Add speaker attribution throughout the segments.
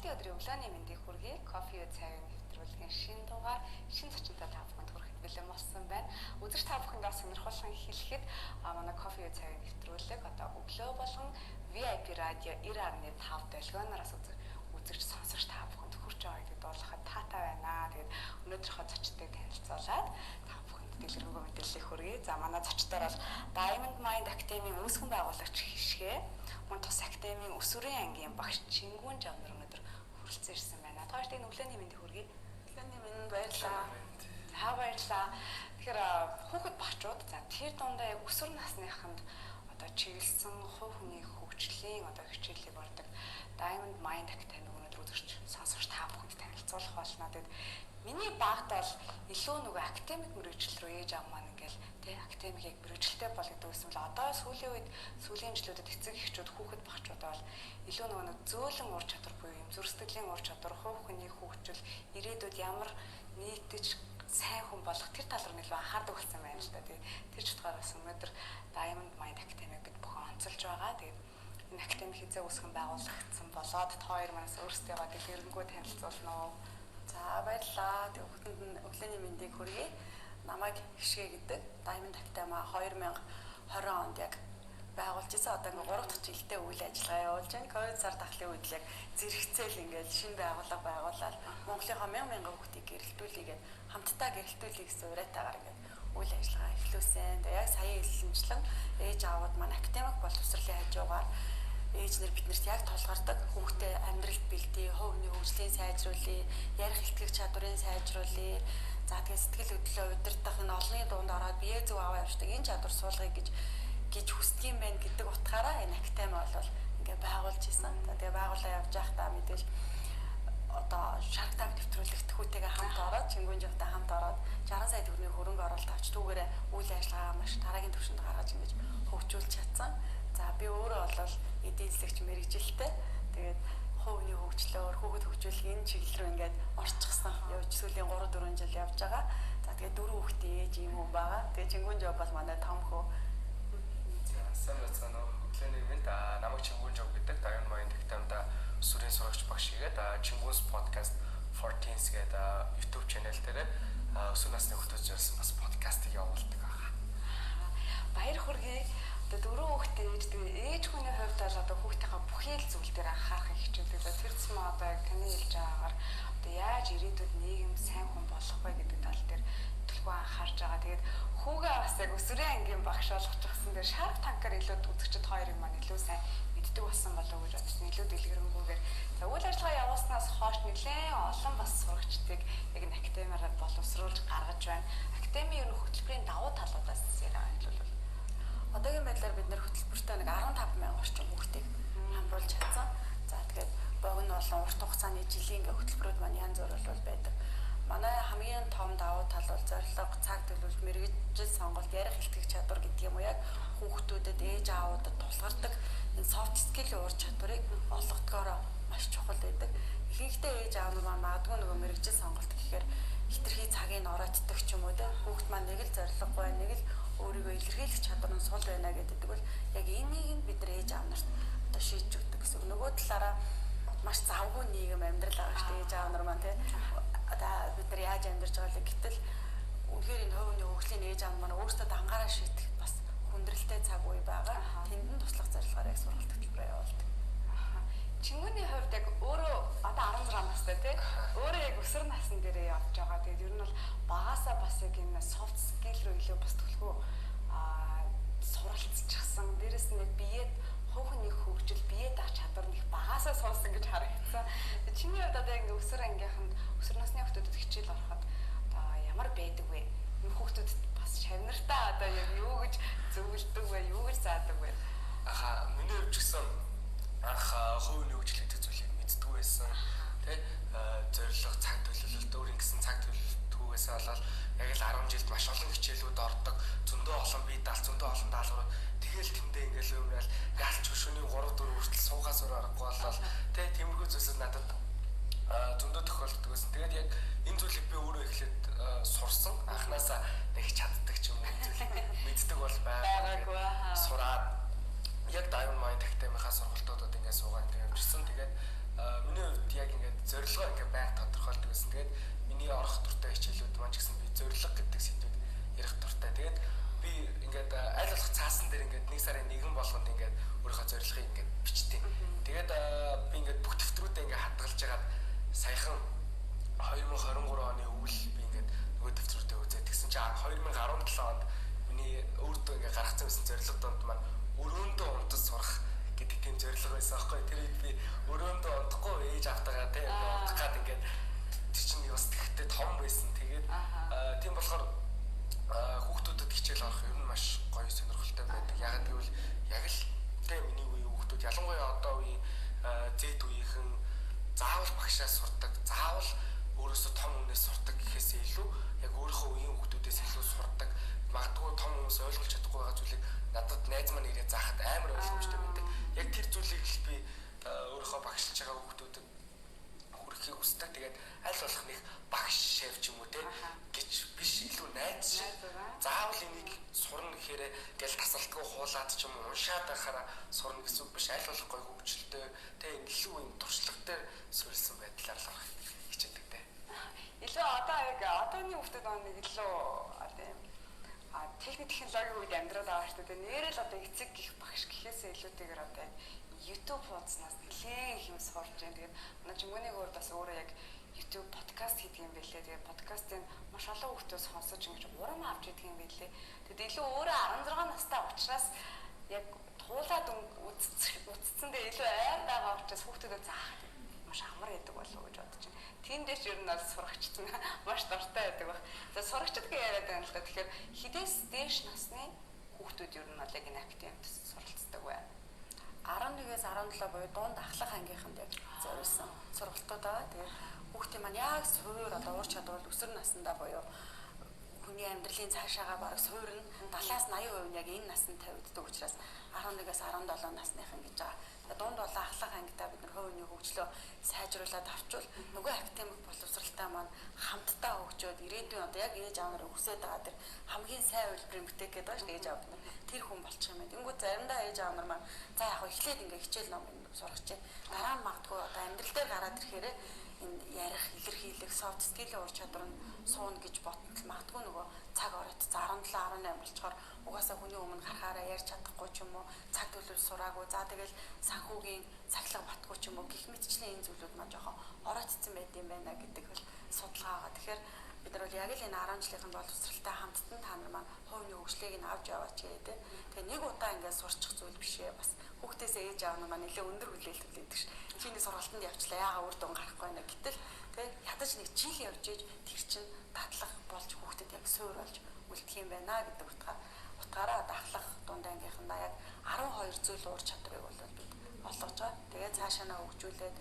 Speaker 1: Өнөөдрийн өдрийн өглөөний мэндийг хүргэе. Кофе цайгийн нэвтрүүлгийн шинэ дугаар шинэ зочинтой та бүхэнд хүрэхэд бэлэн болсон байна. Үзэгч та бүхэндээ сонирхолтой хэлэхэд манай кофе цайгийн нэвтрүүлэг одоо өглөө болгон VIP радио 90.5 долгионоос үзэгч сонсогч та бүхэнд хүрч байгаа гэдэгт дуулахад таатай байна. Тэгээд өнөөдрийнхөө зочдыг танилцуулаад та бүхэнд дэлгэрэнгүй мэдээллийг хүргэе. За манай зочдоор бол Diamond Mind Academy үүсгэн байгуулагч Хишгэ, мөн тус академийн өсвөрийн ангийн багш Чингүн Жамнар өнөөдөр хүрэлцэн ирсэн байна. Тооштын өглөөний мэндийг хүргэе.
Speaker 2: Өглөөний мэнд баярлалаа.
Speaker 1: За баярлалаа. Тэгэхээр хүүхэд багчууд за тэр дундаа яг өсвөр насныханд одоо чиглэсэн хувь хүний хөгжлийн одоо хичээлийг ордог Diamond Mind Academy өнөөдөр үзэгч сонсогч та бүхэнд танилцуулах болно. Тэгэд миний багт бол илүү нөгөө академик мөрөгжил рүү ээж аав маань ингээл тий академикийг мөрөгжилтэй болгодог гэсэн л одоо сүүлийн жилүүдэд эцэг эхчүүд хүүхэд багчууд бол илүү нөгөө зөөлөн ур чадвар буюу юм зүрх сэтгэлийн ур чадвар, хувь хүний хөгжил, ирээдүйд ямар нийтэж сайн хүн болох тэр тал руу нэлээд анхаардаг болсон байна л да. Тэр чухалаас өнөөдөр Diamond Mind Academy гэд бүхэн онцолж байгаа. Тэгээд энэ академи хизээ үүсгэн байгуулагдсан болоод та хоёр манаас өөрсдөө дэлгэрэнгүй танилцуулна уу?
Speaker 2: За баярлалаа. Тэг бүхэнд нь өглөөний мэндийг хүргэе. Намайг Хишгэ гэдэг Diamond Academy 2020 онд яг байгуулж ирсэн. Одоо ингээ 3 дахь жилдээ үйл ажиллагаа явуулж байна. Ковид сар тахлын үед л яг зэрэгцээл ингээл шинэ байгууллага байгуулаад Монголынхаа мянган хүүхдийг гэрэлтүүлээгээд хамтдаа гэрэлтүүлэх гэсэн уриатаагаар ингээд үйл ажиллагаа эхлүүлсэн. Тэгээ яг сая хэлсэнчлэн ээж аавууд маань академик боловсролын хажуугаар ээжнэр биднэрт яг тулгардаг хүүхдээ амьдралд бэлдээ, хувийн хөгжлийн сайжруулъя, ярих хэлтгэх чадварыг сайжруулъя. За тэгээ сэтгэл хөдлөлөө удирдах энэ олонний дунд ороод бие зөв аваа явуулдаг энэ чадвар суулгая гэж хүсдэг юм байна гэдэг утгаараа энэ академи бол ингээ байгуулж исэн. Тэгээ байгууллаа явж байхдаа мэдээж одоо Shark Tank нэвтрүүлэгт хүүтэйгээ хамт ороод Чингүнжигтэй хамт ороод 60 сая төгрөгийн хөрөнгө оруулалт авч түүгээрээ үйл ажиллагаа маш дараагийн түвшинд гаргаж ингэж хөгжүүлж чадсан. За би өөрөө бол эдийн засагч мэрэгжилтэй. Тэгээд хувийн хөгжлөөр хүүхэд хөгжүүлэх энэ чиглэл рүү ингээд орчихсан. Явж сүүлийн 3-4 жил явж байгаа. За тэгээд 4 хүүхдээ ээж юм уу байгаа. Тэгээд Чингүнжиг бол манай том хөө.
Speaker 3: За сайн байна уу? Өглөөний мэнд намайг Чингүнжиг гэдэг Diamond Mind Academy-да өсвөрийн сурагч багш хийгээд Чингүнс podcast 14s гэдэг YouTube channel дээр өсвөр насны хүүхдүүд зориулсан бас подкастыг явуулдаг байгаа.
Speaker 1: Баяр хүргэе. Одоо 4 хүүхдээ ээж хүний хувьд бол одоо хүүхдийнхээ бүхий л зүйл дээр анхаарахыг хичээдэг. Тэр зам одоо таны хэлж байгаагаар одоо яаж ирээдүйд нийгэм сайн хүн болох вэ гэдэг тал дээр төлөвлөгөө анхаарж байгаа. Тэгээд хүүгээ бас яг өсвөрийн ангийн багш болгочихсон. Тэр Shark Tank-аар илүү үзэгчд хоёрыг маань илүү сайн мэддэг болсон болов уу гэж бодсон. Илүү дэлгэрэнгүйгээр. За үйл ажиллагаа явуулснаас хойш нэлээд олон бас сурагчдыг яг энэ академиараа боловсруулж гаргаж байна. Академийн хөтөлбөрийн давуу талуудаас яриа хэлвэл
Speaker 2: одоогийн байдлаар бид нэр хөтөлбөртэй нэг 15,000 орчим хүүхдийг хамруулж чадсан. За тэгээд богино болон урт хугацааны жилийн хөтөлбөрүүд маань янз бүр бол байдаг. Манай хамгийн том давуу тал бол зорилго, цаг төлөвлөлт, мэргэжил сонголт, ярих хэлтгэх чадвар гэдэг юм уу яг хүүхдүүдэд ээж аавуудад тулгардаг энэ soft skill ур чадварыг олгодгоороо маш чухал байдаг. Ихэнхдээ ээж аав маань магадгүй нөгөө мэргэжил сонголт гэхээр хитрхи цагийг оройтдаг ч юм уу те хүүхд маань нэг л зорилгогүй нэг л өөрийгөө илэрхийлэх чадвар нь сул байна гэдэг бол яг энийг нь бид нар ээж аав нарт одоо шийдэж өгдөг гэсэн. Нөгөө талаараа маш завгүй нийгэм амьдрал байгаа шүү дээ ээж аав нар маань те одоо бид нар яаж амьдарч байгааг гэтэл үнэхээр энэ хувийн хөгжлийн ээж аав маань өөрсдөө дангаараа шийдэх бас хүндрэлтэй цаг үе байгаа. Тэнд нь туслах зорилгоор яг сургалт хөтөлбөрөө явуулдаг.
Speaker 1: Чингүний хувьд яг өөрөө одоо 16 настай тий өөрөө яг өсвөр насны дээрээ явж байгаа. Тэгээд ер нь бол багасаа бас яг энэ soft skill руу илүү бас төлхөө суралцчихсан. Дээрэс нь яг биеэд хувийн хөгжил, биеэд ах чадвар нэг багасаа суулсан гэж харагдсан. Чиний хувьд одоо ингэ өсвөр ангийнханд өсвөр насны хүүхдүүдэд хичээл ороход одоо ямар байдаг вэ? Энэ хүүхдүүдэд бас шавнартаа одоо яг юу гэж зөвлөдөг вэ? Юу гэж заадаг вэ?
Speaker 3: Миний хувьд ч гэсэн анх хувийн хөгжил гэдэг зүйлийг мэддэг байсан. Тэ зорилго, цаг төлөвлөлт, өөрийн гэсэн цаг төлөвлөлтгүйгээс болоод яг л 10 жилд маш олон хичээлүүд ордог. Зөндөө олон бие даал, зөндөө олон даалгавар. Тэгэл тэндээ ингээл өмрөөл яалч шөнийн 3-4 хүртэл суугаас өөр аргагүй болол тэ тиймэрхүү зүйлсүүд надад зөндөө тохиолддог байсан. Тэгээд яг энэ зүйлийг би өөрөө эхлээд сурсан. Анханасаа нэг чаддаг ч юм уу зүйлийг мэддэг бол байгаагүй. Сураад яг Diamond Mind Academy-ийнхаа сургалтуудад ингээд суугаад ингээд явжсэн. Тэгээд миний хувьд яг ингээд хүүхдүүдтэй ингээ хадгалж ягаад саяхан 2023 оны өвөл би ингээд нөгөө дэвтрүүдэд үзээд тэгсэн чинь 2017 онд миний өөртөө ингээ гаргацсан байсан зорилго донд маань өрөөндөө унтаж сурах гэдэг тийм зорилго байсан аахгүй. Тэр үед би өрөөндөө унтахгүй ээж автагаа тийм унтах гад ингээд тэр чинь бас тэгтээ том байсан. Тэгээд тийм болохоор хүүхдүүдэд хичээл авах юм нь маш гоё сонирхолтой байдаг. Ягаад гэвэл яг л тийм миний үеийн хүүхдүүд ялангуяа одоо үеийн зэд үеийнхэн заавал багшаас сурдаг, заавал өөрөөсөө том хүнээс сурдаг гэхээсээ илүү яг өөрийнхөө үеийн хүүхдүүдээс илүү сурдаг. Магадгүй том хүмүүс ойлгож чадахгүй байгаа зүйлийг надад найз маань ирээд заахад амар ойлгомжтой байдаг. Яг тэр зүйлийг л би өөрийнхөө багшлж байгаа хүүхдүүдэд хүргэхийг хүсдэг. Тэгээд аль болох нэг багш шеф ч юм уу те гэж биш илүү найз шиг заавал энийг сурна гэхээр гэл тасалтгүй хуулаад ч юм уу уншаад байхаараа сурна гэсэн үг биш. Аль болох гоё хөгжилтэй те илүү юм туршлагатай суурилсан байдлаар л хичээдэг те.
Speaker 1: Илүү одоо яг одооний хүүхдүүд нэг илүү техник технологийн үед амьдраад байгаа шүү дээ. Нэрэл одоо эцэг гих багш гэхээсээ илүүтэйгээр одоо YouTube хуудаснаас нэлээд юм сурж байна. Тэгээд манай Жимгүний өөр бас өөрөө яг YouTube подкаст хийдэг юм байлээ. Тэгээд подкастын маш олон хүүхдүүд сонсож ингэж урам авч идэг юм байлээ. Тэгээд илүү өөрөө 16 настай учраас яг туулаад үтцсэндээ илүү айр байгаа учраас хүүхдүүдэд заах маш амар гэдэг болов уу гэж бодож байна. Тиймдээ ч ер нь бол сурагчд маш дуртай байдаг баг. За сурагчд яриад байна л да. Тэгэхээр хідээс дээш насны хүүхдүүд ер нь бол яг энэ академид суралцдаг бай.
Speaker 2: 11-ээс 17 буюу дунд ахлах ангийнханд яг зориулсан сургалтууд байгаа. Тэгээд хүүхдийн маань яг суур одоо ур чадвар өсвөр наснда буюу хүний амьдралын цаашаага бараг суур нь 70-80% нь яг энэ наснд тавигддаг учраас 11-ээс 17 насныхан гэж байгаа. Дунд болон ахлах ангидаа бид нар хувийн хөгжлөө сайжруулад авчвал нөгөө академик боловсралтай маань хамтдаа хөгжөөд ирээдүйн одоо яг ээж аав нарыг хүсэж байгаа тэр хамгийн сайн үйлдвэрийн бүтээх гэдэг байна шүү дээ ээж аав нар. Тэр хүн болчих юм байна. Тэнгүүд заримдаа ээж аав нар маань за яг эхлээд ингээ хичээл ном сурах чинь дараа нь магадгүй одоо амьдрал дээр гараад ирэхээр энэ ярих, илэрхийлэх, soft skill-ийн ур чадвар нь суuna гэж боттол магадгүй нөгөө цаг ороод 17 18 болчоор угаасаа хүний өмнө гарахаараа ярьж чадахгүй ч юм уу цаг төлөв сураагүй за тэгэл санхүүгийн цахилга батгүй ч юм уу гих мэтчлийн энэ зүйлүүд маань жоохон ороодцсон байд юм байна гэдэг хэл судалгаа байгаа. Тэгэхээр бид нар бол яг л энэ 10 жилийн боловсралтай хамттан та нар маань хувийн хөгжлийг нь авч яваач гэдэг. Тэгээ нэг удаа ингээд сурчих зүйл биш ээ бас хүүхдээсээ ээж аав маань нэлээ өндөр хүлээлт хүлээдэг ш. Чиний сургалтанд явчлаа яага үр дүн гарахгүй нэ гэтэл тэгээ ядаж нэг жил явж ээж тэр чинь татлах болж хүүхдэд яг суур болж үлдэх юм байна гэдэг утгаараа дахлах дунд ангийнхандаа яг 12 зүйл уур чадварыг бол бид олгож байгаа. Тэгээ цаашаа хөгжүүлээд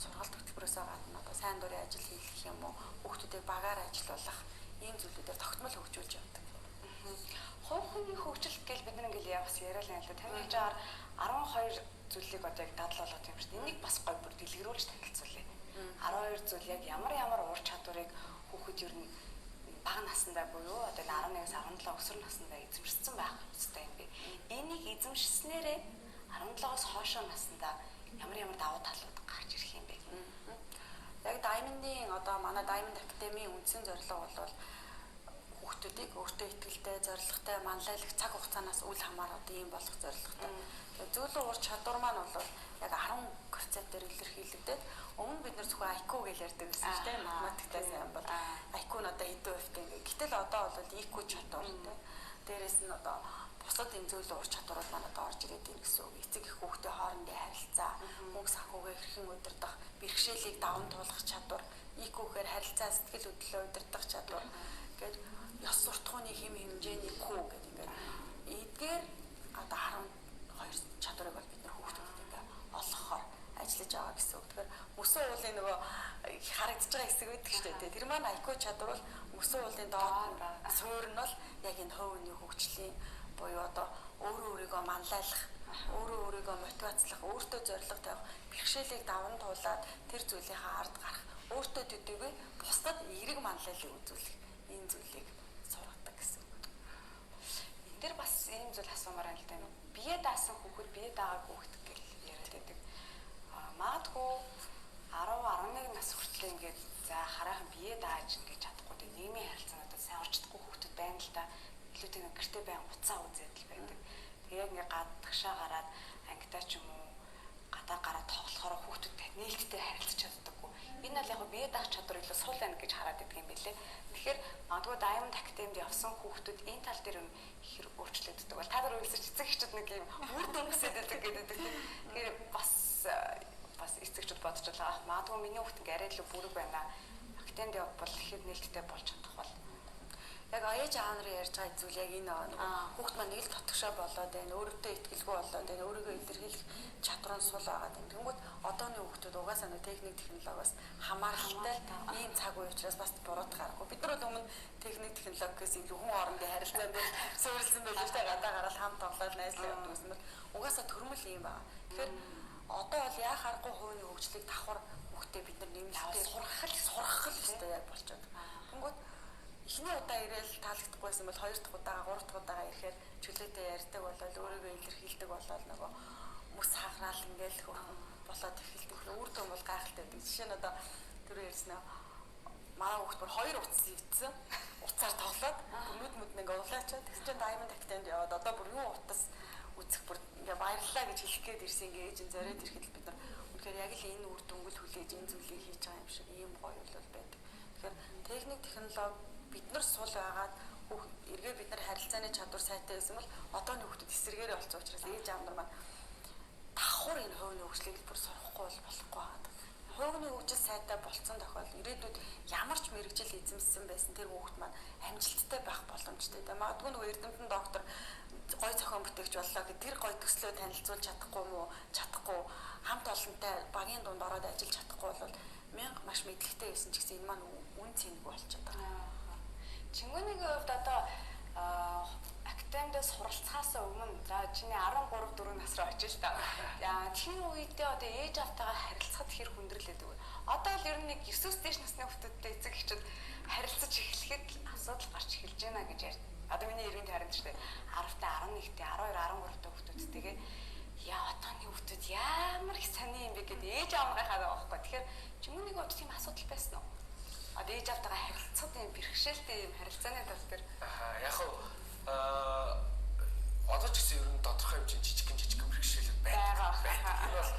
Speaker 2: сургалт хөтөлбөрөөсөө гадна одоо сайн дурын ажил хийх юм уу хүүхдүүдийг багаар ажилуулах ийм зүйлүүдээр тогтмол хөгжүүлж явдаг.
Speaker 1: Хувийн хөгжил гэж бид нэг ингээл яваас яриалаа л да. Таны хийж байгаа 12 зүйлийг одоо яг дадал болгох юм шүү дээ. Энийг бас гой бүр дэлгэрүүлж танилцуулъя. 12 зүйл яг ямар ур чадварыг хүүхэд ер нь бага наснда буюу одоо 11-ээс 17 өсвөр наснда эзэмшсэн байх хэрэгтэй юм бэ. Энийг эзэмшснээрээ 17-оос хойшоо наснда ямар давуу талууд гарч ирэх юм бэ?
Speaker 2: Яг Diamond-ийн одоо манай Diamond Academy-ийн үндсэн зорилго бол хүүхдүүдийг өөртөө итгэлтэй, зорилготой, манлайлах цаг хугацаанаас үл хамааран одоо ийм болох зорилготой. Тэгээд зөвлөө ур чадвар маань бол яг 10 концептээр илэрхийлэгдээд өмнө бид нар зөвхөн IQ гэж ярьдаг гэсэн шүү дээ. Математиктай сайн бол IQ нь одоо хэдэн хувьтай ингээ. Гэтэл одоо бол EQ чадвар тий. Дээрээс нь одоо бусад энэ зөвлөө ур чадварууд маань одоо орж ирээд байна гэсэн үг. Эцэг их хүүхдийн хоорондын харилцаа, мөнгө санхүүгээ хэрхэн удирдах, бэрхшээлийг даван туулах чадвар, EQ-гээр харилцаа сэтгэл хөдлөлөө удирдах чадвар гэдэг ёс суртахууны хэм хэмжээний Q гэдэг ингээд эдгээр одоо 12 чадварыг бол бид нар хүүхдүүдэд ингээд олгохоор ажиллаж байгаа гэсэн үг. Тэгэхээр мөсөн уулын нөгөө харагдаж байгаа хэсэг байдаг шүү дээ. Тэр маань IQ чадвар бол мөсөн уулын доод суур нь бол яг энэ хувийн хөгжлийн буюу одоо өөрийгөө манлайлах, өөрийгөө мотивацлах, өөртөө зорилго тавих, бэрхшээлийг даван туулаад тэр зүйлийнхаа ард гарах, өөртөө төдийгүй бусдад эерэг манлайлалыг үзүүлэх энэ зүйлийг сургадаг гэсэн үг.
Speaker 1: Энд дэр бас ийм зүйл асуумаар байна л да. Бие даасан хүүхэд бие даагаагүй хүүхэд гэж яриад байдаг. Магадгүй 10-11 нас хүртэл ингээд за хараахан бие дааж ингээд чадахгүй дээ. Нийгмийн харилцаануудад сайн орж чадахгүй хүүхдүүд байна л да. Илүүтэй нэг гэртээ байн уцаа үзээд л байдаг. Тэгээ ингээд гадагшаа гараад ангидаа ч юм уу гадаа гараад тоглохоор хүүхдүүд нээлттэй харилцаж чаддаггүй. Энэ бол яг бие даах чадвар илүү сул байна гэж хараад идэх юм билээ. Тэгэхээр магадгүй Diamond Academy-д явсан хүүхдүүд энэ тал дээр хэр өөрчлөгддөг бол та нар үйлсэж эцэг эхчүүд нэг юм үр дүнсэд байдаг гэдэг. Тэгэхээр бас эцэгчүүд бодож байгаа. Магадгүй миний хүүхд ингээ арай илүү бүрэг байна. Academy-д явбал ихэд нээлттэй болж чадах бол
Speaker 2: яг аяж аав нарын ярьж байгаа зүйл яг энэ хүүхд маань нэг л дотгошоо болоод байна. Өөрөөдөө итгэлгүй болоод байна. Өөрийгөө илэрхийлэх чадвар нь сул байгаа юм. Тэнгүүд одооны хүүхдүүд угаасаа нэг техник технологиос хамааралтай ийм цаг үе учраас бас бурууд гарахгүй. Бид нар бол өмнө техник технологиос илүү хүн хоорондын харилцаанд суурилсан байлж та гадаа гараад хамт тоглоод найзлаа явдаг гэсэн бол угаасаа төрмөл юм байна. Тэгэхээр одоо бол яа харахгүй хувийн хөгжлийг давхар хүүхдээ бид нар нэмэлтээр сурах хэрэгтэй яг болчиход. Тэнгүүд эхний удаа ирээл таалагдахгүйсэн бол хоёр дахь удаа, гурав дахь удаа ирэхээр чөлөөтэй ярьдаг болоод өөрийгөө илэрхийлдэг болоод нөгөө мөс хахраал ингээл хөрхөн болоод эхэлдэг. Үр дүн бол гайхалтай байдаг. Жишээ нь одоо түрүү ярьсан манай хүүхд бүр хоёр утас ивдсэн. Уцаар тоглоод нүд ингээ улаачаад тэгс чинь Diamond Academy яваад одоо бүр юу утас үзэх бүр ингээ баярлалаа гэж хэлэх гээд ирсэн ингээ ээж нь зориод ирэхэд бид нар үнэхээр яг л энэ үр дүнгэл хүлээж энэ зүйлийг хийж байгаа юм шиг ийм гоё бол байдаг. Тэгэхээр техник технологи бид нар сул байгаад эргээ бид нар харилцааны чадвар сайтай байсан бол одооны хүүхдүүд эсэргээрээ болсон учраас ээж аав нар маань давхар энэ хувийн хөгжлийг бүр сурахгүй болохгүй байгаа. Хувийн хөгжил сайтай болцсон тохиолдолд ирээдүйд ямар ч мэрэгжил эзэмссэн байсан тэр хүүхд маань амжилттай байх боломжтой. Магадгүй нөгөө эрдэмтэн доктор гой зохион бүтээгч боллоо гэд тэр гой төслөө танилцуулж чадахгүй мó чадахгүй хамт олонтой багийн дунд ороод ажиллаж чадахгүй бол мянга маш мэдлэгтэй байсан ч гэсэн энэ маань үн цэнэгүй болчиход байгаа.
Speaker 1: Чингүнийг хувьд одоо Academy-д суралцахаас өмнө за чиний 13 4 насраа очиж та. Яа тэр үедээ одоо ээж автайгаа харилцахад хэр хүндрэлээд вэ? Одоо л ер нь нэг 9-өөс дээш насны хүүхдүүдтэй эцэг эхчүүд харилцаж эхлэхэд асуудал гарч эхэлж байна гэж ярьд. Одоо миний эргэн тайранд ч тийм 10-тай 11-тэй 12 13-тай хүүхдүүдтэйгээ яа одооны хүүхдүүд ямар их сони юм бэ гэдэг ээж аавынхаа байхгүй. Тэгэхээр чингүнийг одоо тийм асуудал байсан уу? Одоо ээж автайгаа харилцахад юм бэрхшээлтэй юм харилцааны тал дээр
Speaker 3: яг одоо ч гэсэн ер нь тодорхой хэмжээнд жижигхэн бэрхшээлүүд байдаг. Энэ бол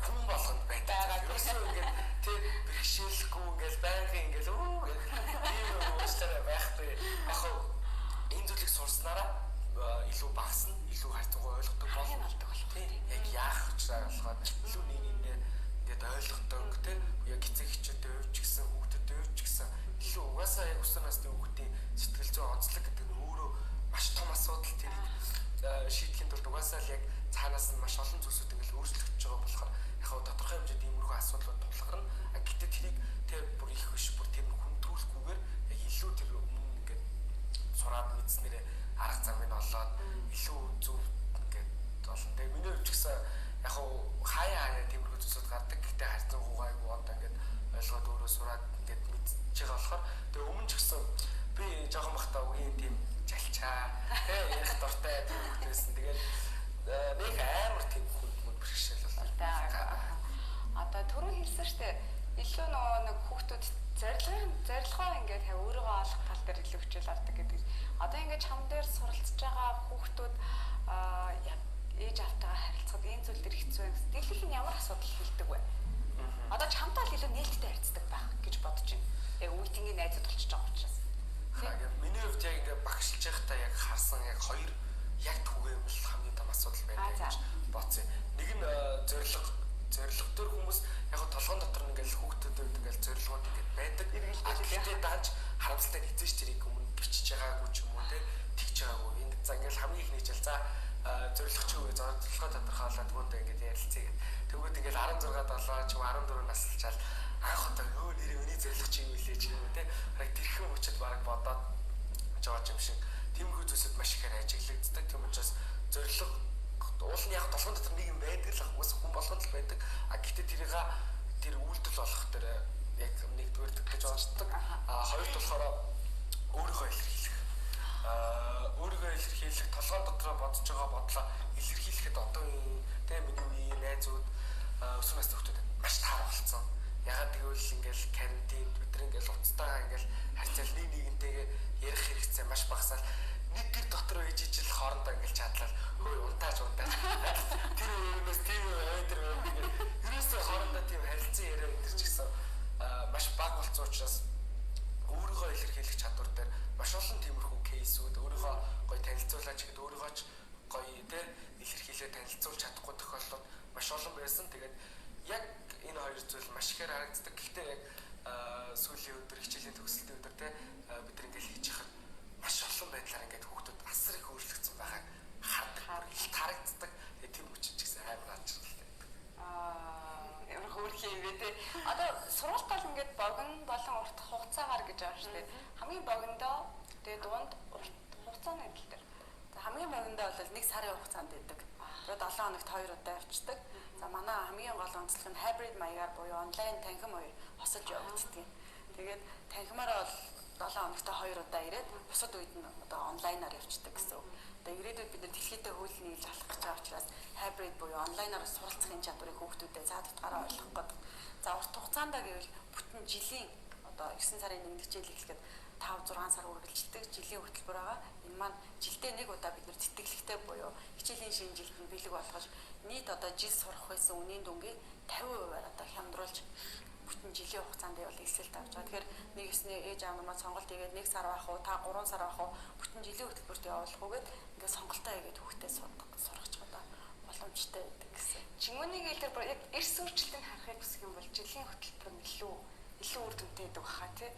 Speaker 3: хүн болгонд байдаг. Ерөөсөө ингээд тэр бэрхшээлгүй ингээд байнгын ингээд ийм уучлаарай байхгүй. Яг энэ зүйлийг сурснараа илүү багасна, илүү хайрцагтай ойлгодог болно болдог болох. Яг яах учраа болгоод илүү нэг ингээд ойлгодог тийм яг эцэг эхчүүдэд өвч гисэн хүүхдэд өвч гисэн илүү угаасаа яг өсвөр насны хүүхдийн сэтгэл зүйн онцлог гэдэг нь өөрөө маш том асуудал. Тэрийг шийдэхин тулд угаасаа л яг цаанаас нь маш олон зүйлсүүд ингээд өөрчлөгдөж байгаа болохоор яг тодорхой хэмжээнд иймэрхүү асуудлууд тулгарна. Гэхдээ тэрийг тэр бүр их биш бүр тэр хүндрүүлэхгүйгээр яг илүү тэр өмнө ингээд сураад мэдснээрээ арга замыг олоод илүү зөв ингээд болно. Тэгээ миний хувьд ч гэсэн яг хаяа тиймэрхүү зүйлсүүд гардаг. Гэхдээ харьцангуй гайгүй одоо ингээд ойлгоод өөрөө сураад ингээд мэдчихэж байгаа болохоор тэгээ өмнө ч гэсэн би жоохон бахта үгийн тийм жалчаа ярих дуртай хүмүүссэн. Тэгээд нэг амар тийм хүн бэрхшээл болоо.
Speaker 1: Одоо түрүү хэлсэн штэ илүү нэг хүүхдүүд зорилгоо ингээд өөрийгөө олох тал дээр илүү хичээл авдаг гэдэг. Одоо ингээд чам дээр суралцж байгаа хүүхдүүд яг ээж автайгаа харилцахад энэ зүйл дээр хэцүү юм. Дэлхийд нь ямар асуудал хэлдэг вэ? Одоо чамтай л илүү нээлттэй харьцдаг байх гэж бодож байна. Яг үеийнгийн найзууд болчихж байгаа учраас.
Speaker 3: Миний хувьд яг ингээд багшилж байхдаа яг харсан яг хоёр яг түгээмэл хамгийн том асуудал байдаг гэж бодсон. Нэг нь зорилго төр хүмүүс яг толгойн дотор ингээд хүүхдүүдэд ингээд зорилгууд ингээд байдаг. Гэхдээ дааж харамсалтай хэзээ ч тэрийг өмнө бичиж байгаагүй ч юм уу тэгж байгаагүй. Ингээд за ингээд хамгийн их нийжэл за зорилго ч үгүй зорилгоо тодорхойлоод түүндээ ингээд ярилцъя гэдэг. Тэгвэл ингээд 16 7 ч 14 наслчаал анх удаа нэр миний зорилго чи юу вэ ч юм уу яг тэрхэн хүчит бараг бодоод жоо юм шиг тиймэрхүү зүйлсүүд маш ихээр ажиглагддаг. Тийм учраас зорилго уул нь яг толгойн дотор нэг юм байдаг л ах хүн болгонд л байдаг. Гэхдээ тэр үйлдэл болох тэр яг нэгдүгээр гэж боддог. Хоёрт болохоор өөрийгөө илэрхийлэх толгойн дотроо бодож байгаа бодлоо илэрхийлэхэд одоо миний үеийн найзууд өсвөр насны хүүхдүүд маш таар болсон. Ягаад гэвэл ингээл карантин бид нар ингээл уцтайгаа ингээл харьцаал нэгнтэйгээ ярих хэрэгцээ маш багасаад нэг гэр дотор байж ижил хоорондоо ингээл чадлал хөөе унтаач тэр өөрөөс тийм өөдөр ерөөсөө хоорондоо тийм харилцаа зүйл маш ихээр харагддаг. Гэхдээ яг сүүлийн өдөр хичээлийн төгсөлтийн өдөр те бид нар ингээл хийж хахад маш олон байдлаар ингээд хүүхдүүд асрыг өөрчлөгдсөн байгааг хардаг. Илт харагддаг. Тэгээ тийм хүчин ч гэсэн амар ачаалалтай.
Speaker 1: Ямар хөөрхий юм бэ те. Одоо сургуульд бол ингээд богино болон урт хугацаагаар гэж байгаа шүү дээ. Хамгийн богиндоо тэгээ дунд урт хугацааны адил дээр.
Speaker 2: За хамгийн богиндоо бол 1 сарын хугацаанд байдаг. Тэгээд 7 хоногт 2 удаа явчихдаг. За манай хамгийн гол онцлог нь hybrid маягаар буюу онлайн танхим хоёр хосож явагддаг. Тэгээд танхимаараа бол 7 хоногт 2 удаа ирээд бусад үед нь одоо онлайнаар явчихдаг гэсэн үг. Одоо ирээдүйд бид нар дэлхийдээ хөлийг нийлж алах гэж байгаа учраас hybrid буюу онлайнаар суралцахын чадварыг хүүхдүүдэд цаад утгаараа ойлгох гэдэг. За урт хугацаанд гэвэл бүтэн жилийн одоо 9 сарын 1-нд хичээл эхлэхэд 5-6 сар үргэлжилдэг жилийн хөтөлбөр байгаа. Энэ маань жилдээ нэг удаа бид нар тэтгэлэгтэй буюу хичээлийн шинэ жилд нь бэлэг болгож нийт одоо жил сурах байсан үнийн дүнгийн 50%-аар одоо хямдруулж бүтэн жилийн хугацаанд явал эсэлт авч байгаа. Тэгэхээр нэг өсний ээж аав намайг сонголт хийгээд 1 сар байх уу, та 3 сар байх уу, бүтэн жилийн хөтөлбөрт явуулах уу гэд ингээд сонголтоо хийгээд хүүхдээ сургаж байгаа боломжтой байдаг гэсэн.
Speaker 1: Чингүнийг хэлээр бүр яг эрс өөрчлөлтийг харахыг хүсэх юм бол жилийн хөтөлбөр нь илүү үр дүнтэй байдаг баха тий.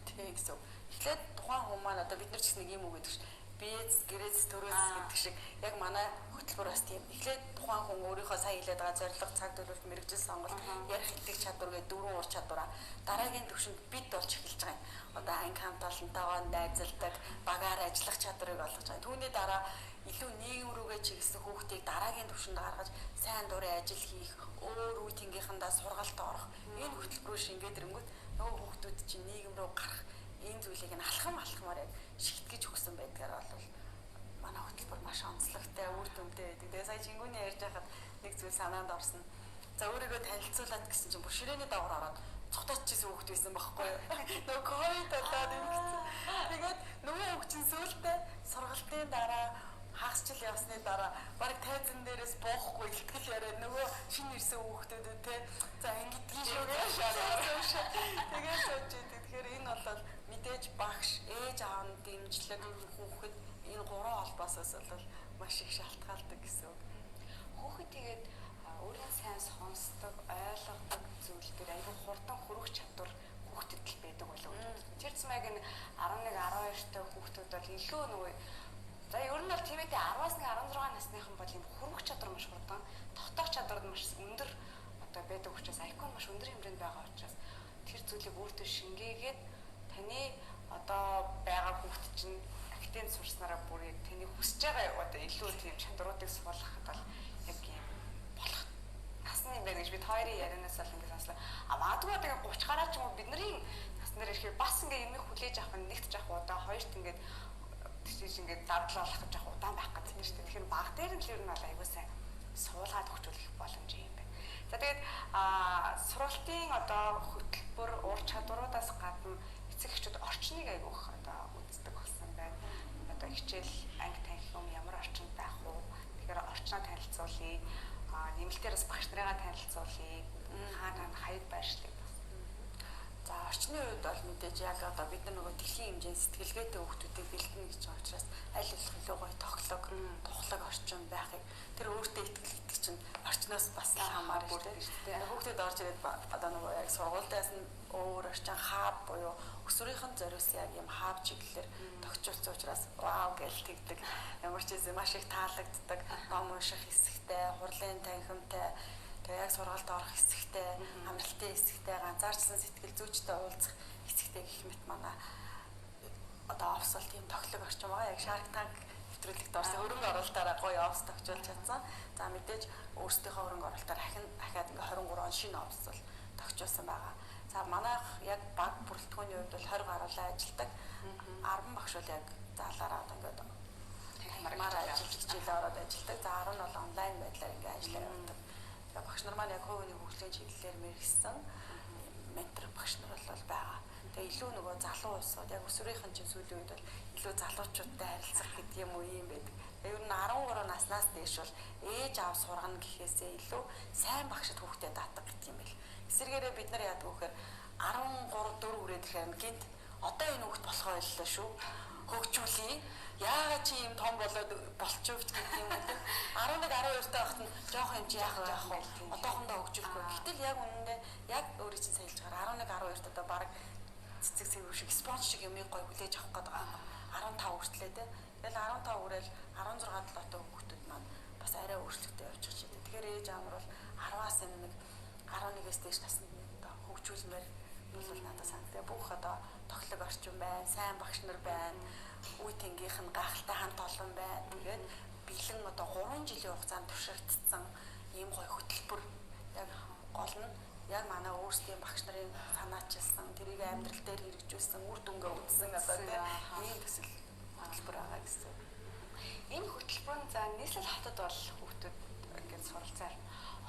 Speaker 2: Тийм гэсэн. Эхлээд тухайн хүмүүс маань одоо бид нар ч гэсэн нэг юм үг гэдэг чинь биец, гэрээс, төрөөс гэдэг шиг яг манай хөтөлбөр бас тийм. Эхлээд тухайн хүн өөрийнхөө сайн хэлээд байгаа зорилго, цаг төлөвлөлт, мэрэгжил сонголт, ярих хэлдэг чадвар гэдэг 4 ур чадвараа дараагийн түвшинд бид болж эхэлж байгаа юм. Одоо анги хамт олонтойгоо найзалдаг, багаар ажиллах чадварыг олгож байгаа. Түүний дараа илүү нийгэм рүүгээ чиглэсэн хүүхдийг дараагийн түвшинд гаргаж сайн дурын ажил хийх, өөр үе тэнгийнхандаа сургалт орох энэ хөтөлбөрөөр шингээд ирэнгүүт нөгөө хүүхдүүд чинь нийгэм рүү гарах энэ зүйлийг нь алхамаар яг шигтгэж өгсөн байдгаараа бол манай хөтөлбөр маш онцлогтой, үр дүнтэй байдаг. Тэгээ сая Чингүний ярьж байхад нэг зүйл санаанд орсон. За өөрийгөө танилцуулаад гэсэн чинь бүр ширээний давар ороод цогтооччихсан хүүхд байсан байхгүй юу? Нөгөө ковид болоод юм гэсэн. Тэгээд нөгөө хүүхд чинь сүүлдээ сургалтын дараа хагасчил явсны дараа баг тайзан дээрээс боохгүй ихтгэл яриад нөгөө шинэ ирсэн хүүхдүүдэд те за ингэдэг шүүгээ шаараа. Тэгээд сууж идэв. Тэгэхээр энэ бол мэдээж багш, ээж аав нь дэмжлэг хүүхэд энэ гурван холбоосоос бол маш их шалтгаалдаг гэсэн үг.
Speaker 1: Хүүхэд тэгээд өөрийн сайн сонсдог, ойлгодог зүйл дээр аюул хурдан хөрөх чадвар хүүхдэд л байдаг болов уу? Тэр зэмэг энэ 11, 12 та хүүхдүүд бол илүү нөгөө за ер нь бол тийм ээ 10-аас 16 насныхан бол юм хөрөх чадвар маш хурдан, тогтоох чадвар маш өндөр одоо байдаг учраас IQ маш өндөр хэмжээнд байгаа учраас тэр зүйлийг өөртөө шингээгээд таны одоо байгаа хүүхд чинь академид сурснараа бүр яг таны хүсэж байгаа одоо илүү тийм чадруудыг суулгахад бол яг юм болох насны юм байна гэж бид хоёрын ярианаас л ингэ сонслоо. А магадгүй тэгээ 30 гараад ч юм уу бидний наснаар ирэхээр бас ингэ юмыг хүлээж авах нь нэгт жаах удаа хоёрт ингээд тийш ингээд давдлал болох гэж явах удаан байх гэдэг юм шүү дээ. Тэгэхээр баг дээр нь л ер нь бол аягүй сайн суулгаад өгчүүлэх боломж юм байна. За тэгээд сургалтын одоо хөтөлбөр ур чадваруудаас гадна эцэг эхчүүд орчныг аягүй их одоо үздэг болсон байна. Одоо хичээл анги танхим ямар орчинд байх уу? Тэгэхээр орчноо танилцуулъя. Нэмэлтээрээс багш нарыгаа танилцуулъя. Хаана хаяг байршлыг.
Speaker 2: За орчны үед бол мэдээж яг одоо бид нар нөгөө дэлхийн хэмжээний сэтгэлгээтэй хүүхдүүдийг бэлдэнэ гэж байгаа учраас аль болох илүү гоё тухлаг орчин байхыг тэр өөртөө итгэх чинь орчноос бас хамаарна шүү дээ. Хүүхдүүд орж ирээд одоо нөгөө яг сургуультаас нь өөр орчин хаб буюу өсвөрийнхэн зориулсан яг юм хаб чиглэлээр тогтчулсан учраас вау гэж тэгдэг. Ямар ч юм маш их таалагддаг. Ном унших хэсэгтэй, хурлын танхимтай тэгээ яг сургалт орох хэсэгтэй, амралтын хэсэгтэй, ганцаарчлан сэтгэл зүйчтэй уулзах хэсэгтэй гэх мэт манай одоо офс бол тийм тоглог орчин байгаа. Яг Shark Tank нэвтрүүлэгт орсон хөрөнгө оруулалтаараа гоё офс тогтжуулж чадсан. За мэдээж өөрсдийнхөө хөрөнгө оруулалтаар дахиад ингээ 23 он шинэ офс бол тогтжуулсан байгаа. За манайх яг баг бүрэлдэхүүний хувьд бол 20 гаруйлаа ажилдаг. 10 багш бол яг заалаараа ингээд танхимаар ажиллаж хичээлээ ороод ажилдаг. За 10 нь бол онлайн байдлаар ингээ ажиллаа явуулдаг. Багш нар маань яг хувийн хөгжлийн чиглэлээр мэргэсэн ментор багш нар бол байгаа. Тэгээ илүү нөгөө залуу улсууд яг өсвөрийнхэн чинь сүүлийн үед бол илүү залуучуудтай харилцах гэдэг юм уу юм байдаг. Ер нь 13 наснаас дээш бол ээж аав сургана гэхээсээ илүү сайн багшд хүүхдэд даатдаг гэдэг юм бэл. Эсвэргээрээ бид нар яадаг вөхөр 13 4 хүрээд ирэхээр гинт одоо энэ хүүхд болохоо боллоо шүү. хөгжүүлээ. Яагаад чи юм том болоод болчихвч гэдэг юм бэ? 11 12 таахт нь жоох юм чи яах вэ? Одоохондоо хөгжүүлэхгүй. Гэтэл яг үнэндээ яг өөрийн чинь саялж байгаа 11 12 одоо баг цэцэг сэвэр шиг спонж шиг юм гой хүлээж авах гэдэг байгаа. 15 хүртлээ те. Тэгэл 15 хүрэл 16 7 хүүхдүүд маань бас арай өөрчлөлттэй явж байгаа ч гэдэг. Тэгэхээр ээж аамар бол 10-аас нэг 11-ээс дээш насны одоо хөгжүүлмээр бол надад санагдав. Бүх одоо тоглог орчин байна, сайн багш нар байна, үе тэнгийнх нь гахалтай хамт олон байна. Тэгээд бэлэн одоо 3 жилийн хугацаанд туршигдсан ийм гоё хөтөлбөр яг гол нь яг манай өөрсдийн багш нарын санаачилсан, тэрийг амьдрал дээр хэрэгжүүлсэн, үр дүнгээ үзсэн одоо тийм төсөл хөтөлбөр байгаа гэсэн.
Speaker 1: Энэ хөтөлбөр нь за нийслэл хотод бол хүүхдүүд ингээд суралцаар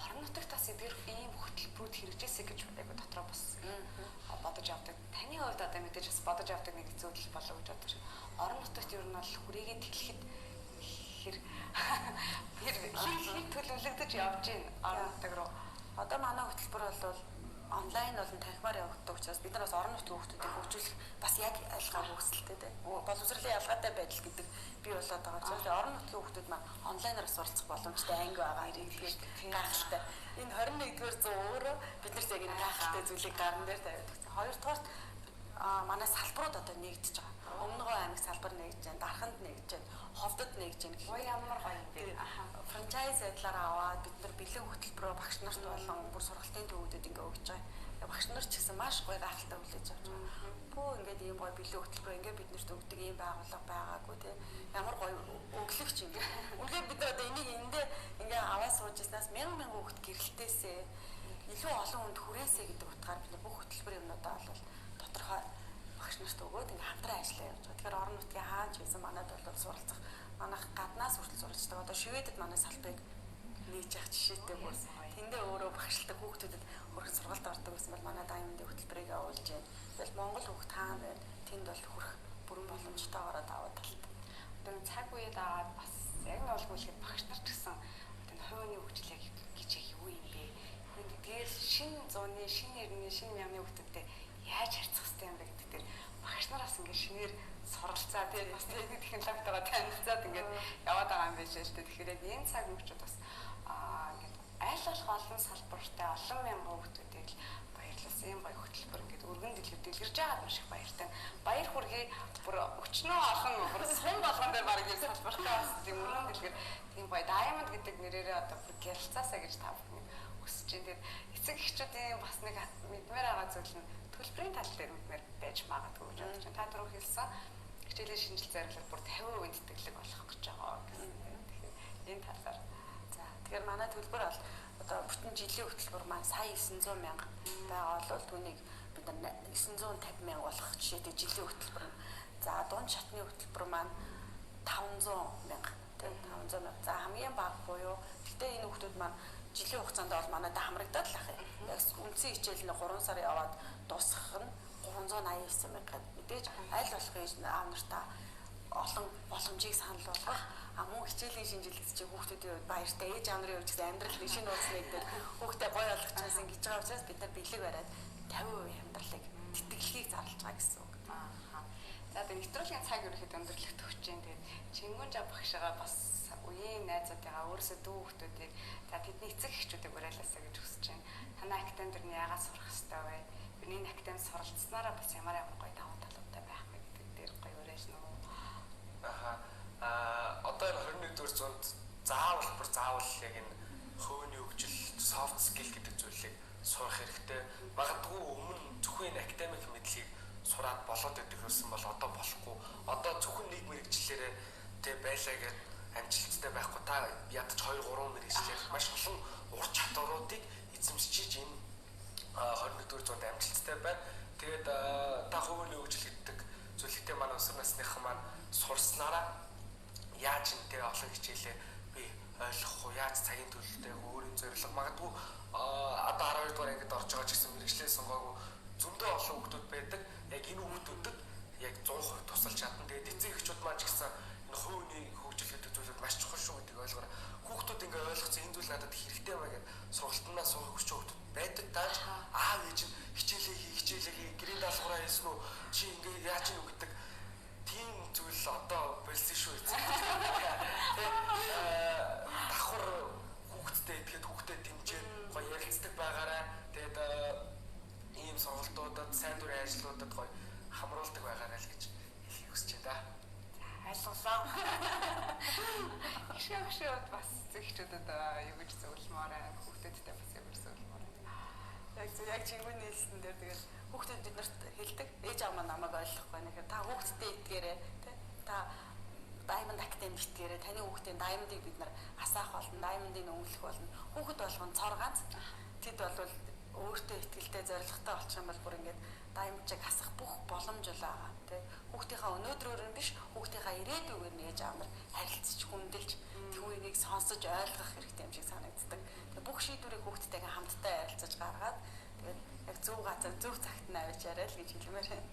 Speaker 1: орон нутагт бас эдгээр ийм хөтөлбөрүүд хэрэгжээсэй гэж яг дотроо бас бодож авдаг. Таны хувьд одоо мэдээж бас бодож авдаг нэг зүйлс болов гэж бодож байна. Орон нутагт ер нь бол хүрээгээ тэлэхэд хэр төлөвлөгдөж явж байна орон нутаг руу.
Speaker 2: Одоо манай хөтөлбөр бол онлайн болон танхимаар явагддаг учраас бид нар бас орон нутгийн хүүхдүүдийг хөгжүүлэх бас яг альгаа үүсэлтэй тийм. Боловсролын ялгаатай байдал гэдэг бий болоод байгаа учраас орон нутгийн хүүхдүүд маань онлайнаар суралцах боломжтой анги байгаа ирээдүйд гайхалтай. Энэ 21-р зуун өөрөө биднэрт яг энэ гайхалтай зүйлийг гарн дээр тавиад өгсөн. Хоёрдугаар манай салбарууд одоо нэгдэж байгаа. Өмнөгөө аймаг салбар нэгдэж байна, Дарханд нэгдэж байна, Ховдод нэгдэж байна гэх
Speaker 1: юм. Ямар гоё юм бэ?
Speaker 2: Франчайз байдлаар аваад бид нар бэлэн хөтөлбөрөөр багш нарт болон бүр сургалтын төвүүдэд ингээ өгч байгаа. Багш нар ч гэсэн маш гоё гайхалтай хүлээж авч байгаа. Бөө ингээд ийм гоё бэлэн хөтөлбөр ингээ биднэрт өгдөг ийм байгууллага байгаагүй те. Ямар гоё өглөгч юм бэ. Үнэхээр бид нар одоо энийг эндээ ингээ аваад сууж яснаас мянган хүүхд гэрэлтээсээ илүү олон хүнд хүрээсэй гэдэг утгаар бид нар бүх хөтөлбөрийн юмнуудаа бол тодорхой багш нарт өгөөд ингээ хамтран ажиллаа явж байгаа. Тэгэхээр орон нутгийн хаач байсан манайд бол суралцах манайх гаднаас хүртэл суралцдаг. Одоо Шведэд манай салбарыг нээж явах жишээтэй бүр тэндээ өөрөө багшилдаг хүүхдүүдэд хөрх сургалт ордог гэсэн бол манай Diamond-ийн хөтөлбөрийг явуулж байна. Тэгэл Монгол хүүхд хаана байна? Тэнд бол хөрх бүрэн боломжтой ороод аваад талт.
Speaker 1: Одоо цаг үед аваад бас яг нь олгуулахад багш нар ч гэсэн одоо хувийн хөгжил яг гэж юу юм бэ? Тэгээд шинэ зууны, шинэ эрдний, шинэ мянганы хүүхдүүдтэй яаж харьцах хэрэгтэй юм бэ гэдэг дээр багш нараас ингээд шинээр суралцаа тэгээд бас техник технологитойгоо танилцаад ингээд яваад байгаа юм биш үү? Тэгэхээр яг энэ цаг мөчид бас ингээд аль болох олон салбартай олон мянган хүүхдүүдийг баярлуулсан юм гоё хөтөлбөр ингээд өргөн дэлгэр дэлгэрж байгаад маш их баяртай. Баяр хүргэе бүр өчнөө олон бүр сум болгон дээр баг ийм салбартай бас тийм өргөн дэлгэр тийм гоё Diamond гэдэг нэрээрээ одоо бүр гялцаасаа гэж та бүхэн хүсэж байна. Тэгээд эцэг эхчүүдийн бас нэг мэдмээр байгаа зүйл нь төлбөрийн тал дээр мэдмээр байж магадгүй гэж бодож байна. Та түрүү хэлсэн хичээлийн шинжил зарлал бүр 50% тэтгэлэг болох гэж байгаа гэсэн. Тэгэхээр энэ талаар
Speaker 2: тэгэхээр манай төлбөр бол одоо бүтэн жилийн хөтөлбөр маань сая 900 мянга байгаа бол түүнийг бид нар 950 мянга болох жишээтэй жилийн хөтөлбөр. За дунд шатны хөтөлбөр маань 500 мянга тийм 500 мянга. За хамгийн бага буюу гэтээ энэ хүүхдүүд маань жилийн хугацаанд бол манайд хамрагдаад л ах юм. Яг үндсэн хичээл нь 3 сар яваад дуусгах нь 389 мянга гэдэг. Мэдээж аль болох аав нартаа олон боломжийг санал болгох мөн хичээлийн шинжилгээ чинь хүүхдүүдийн хувьд баяртай ээж аав нарын хувьд гэсэн амьдрал шинэ уусныг дээр хүүхдээ гоё болгочихсон гэж байгаа учраас бид нар бэлэг бариад 50% амьдралыг тэтгэлгийг зарлаж байгаа гэсэн үг.
Speaker 1: За одоо нэвтрүүлгийн цаг ерөөхдөө өндөрлөгт өгч जैन. Тэгээд Чингүнжа багшгаа бас үеийн найзуудыгаа өөрөөсөө дүү хүүхдүүдийг за тэдний эцэг эхчүүдийг уриалаасаа гэж хүсэж байна. Танай академид нь яагаад сурах хэрэгтэй вэ? Бидний академид суралцсанараа бас ямар гоё давуу талуудтай байх вэ гэдэг дээр гоё уриална уу?
Speaker 3: Одоо энэ 21-р зуунд заавал яг энэ хөвөний хөгжил, soft skill гэдэг зүйлийг сурах хэрэгтэй. Магадгүй өмнө зөвхөн академик мэдлэгийг сураад болоод байдаг байсан бол одоо болохгүй. Одоо зөвхөн нэг мэрэгчлэрээ тэг байлаа гэд амжилттай байхгүй. Та ядаж 2-3 мэрэгчлэр маш олон ур чадваруудыг эзэмшиж энэ 21-р зуунд амжилттай байна. Тэгээд та хөвөний хөгжил гэдэг зүйлүүдээ манай өсвөр насныхан маань сурснараа яаж энтэй олон хичээлээ би ойлгох уу, яаж цагийн төлөвтэй өөрийн зорилго магадгүй одоо 12 дугаар ангид орж байгаа ч гэсэн мэрэгчлээ сонгоогүй зөндөө олон хүүхдүүд байдаг. Яг энэ хүүхдүүдэд яг 100% тусалж чадна. Тэгээд эцэг эхчүүд маань ч гэсэн энэ хувийн хөгжил гэдэг зүйлүүд маш чухал шүү гэдгийг ойлгоорой. Хүүхдүүд ингээ ойлгоцсон энэ зүйл надад хэрэгтэй байна гэдэг сургалтнаас суух хүсч хүүхдүүд байдаг. Дааж аав ээж нь хичээлээ хий, гэрийн даалгавраа хийсэн үү, чи ингээ яаж ийн үү гэдэг тийм зүйл одоо болсон шүү. Давхар хүүхдтэй идэхэд хүүхдэд дэмжиж гоё ярилцдаг байгаараа тэгээд ийм сонголтуудад сайн дурын ажлуудад гоё хамруулдаг байгаарай л гэж хэлхийг хүсэж байна.
Speaker 1: Ойлголоо. Ихшээ бас зэгчүүдэд юу гэж зөвлөмөр хүүхдэдтэй бас юу гэж зөвлөмөр.
Speaker 2: Яг чингүүний хэлсэн дээр тэгэл хүүхдүүд бид нарт хэлдэг. Ээж аав маань намайг ойлгохгүй нэхэр та хүүхдтэй идгээрээ тий. Та Diamond Academy итгээрээ таны хүүхдийн Diamond-ыг бид нар асаах болно, Diamond-ыг өнгөлөх болно. Хүүхэд болгоно цор ганц. Тэд бол өөртөө ихтгэлтэй зоригтой болчих юм бол бүр ингээд Diamond-ыг асах бүх боломж байгаа тий. Хүүхдийнхаа өнөөдрөөр нь биш, хүүхдийнхаа ирээдүйгээр нь ээж аав нар харилцаж хүндэлж түүнийг сонсож ойлгох хэрэгтэй юм шиг санагддаг. Тэгээ бүх шийдвэрийг хүүхдтэйгээ хамтдаа ярилцаж гаргаад тэгээд яг зөв газар зөв цагт нь авчаарай л гэж хэлмээр байна.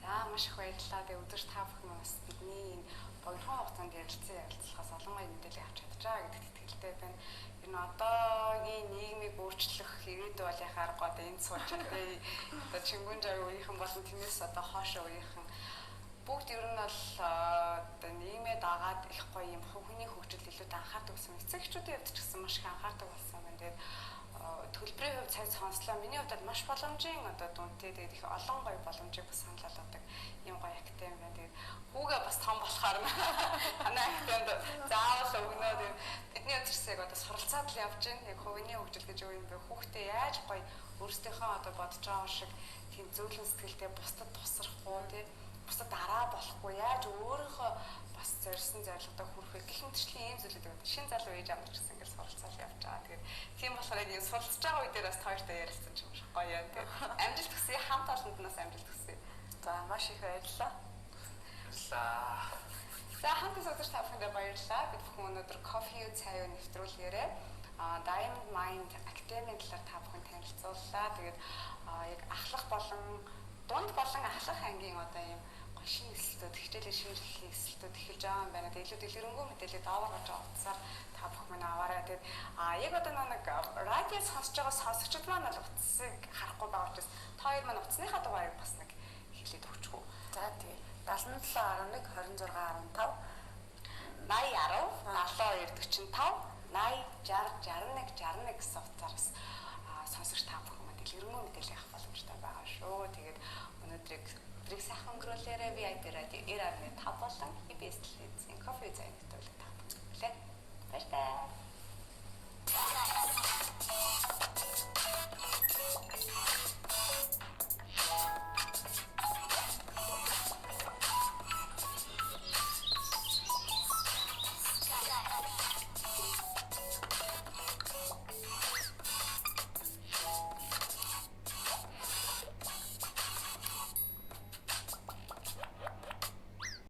Speaker 1: За маш их баярлалаа. Тэгээ өдөрт та бүхэн бас бидний энэ богино хугацаанд ярилцлагаас олон гоё мэдээлэл авч чадчихаа гэдэгт итгэлтэй байна. Ер нь одоогийн нийгмийг өөрчлөх ирээдүй бол яхаар гоо энэ сууч дээ. Одоо Чингүн жаг үеийнхэн болон тэрнээс одоо хоошоо үеийнхэн бүгд ер нь бол одоо нийгмээ дагаад их гоё юм хүний хөгжилд илүү анхаардаг болсон. Эцэгчүүдийн хувьд ч гэсэн маш их анхаардаг болсон байна. Тэгээд төлбөрийн хувьд цай сонслоо. Миний хувьд маш боломжийн одоо дүнтэй тэгээд их олон гоё боломжийг бас санал болгодог юм гоё академи байна. Тэгээд хүүгээ бас том болохоор танай академид заавал өгнө. Тэгээд бидний өдөрсөйг одоо суралцаад л явж байна. Яг хувийн хөгжил гэж юу юм бэ? Хүүхдээ яаж гоё өөрсдийнхөө одоо бодож байгаа шиг тийм зөөлөн сэтгэлтэй бусдад тусрахгүй тий. Бусдад дараа болохгүй яаж өөрийнхөө бас зорьсон зорилгодоо хүрэхээ гэх мэтчлийн ийм зүйлүүд байдаг. Шинэ залуу ээж аав ч гэсэн ингээд суралцаад явж байгаа. Тэгээд тийм болохоор энэ суралцж байгаа үе дээр бас хоёртой ярилцсан ч юм шиг гоё яа. Тэгээд амжилт хүсье, хамт олонд нь бас амжилт хүсье.
Speaker 2: За маш их баярлалаа.
Speaker 3: Баярлалаа.
Speaker 1: За хамтдаа өдөр та бүхэндээ баярлалаа. Бид бүхэн өнөөдөр кофе цай нэвтрүүлгээрээ Diamond Mind Academy талаар та бүхэн танилцууллаа. Тэгээд яг ахлах болон дунд болон ахлах ангийн одоо ийм шинэ эсэлтүүд, хичээлийн шинжилгээ эсэлтүүд эхэлж байгаа юм байна. Тэгээд илүү дэлгэрэнгүй мэдээлэл доогоор гарч байгаа утсаар та бүхэн аваарай. Тэгээд яг одоо нэг радио сонсож байгаа сонсогчид маань бол утсыг харахгүй байгаа учраас та хоёр маань утасныхаа дугаарыг бас нэг хэлээд өгч хөө.
Speaker 2: За тэгээ 7711 2615
Speaker 1: 8010 7245 80 60 61 гэсэн утсаараас сонсогч та бүхэн маань дэлгэрэнгүй мэдээлэл авах боломжтой байгаа шүү. Тэгээд өнөөдрийг сайхан өнгөрүүлээрээ VIP радио 90.5 болон EBS телевизийн кофе зайг нэвтрүүлэг та бүхэн баярлалаа.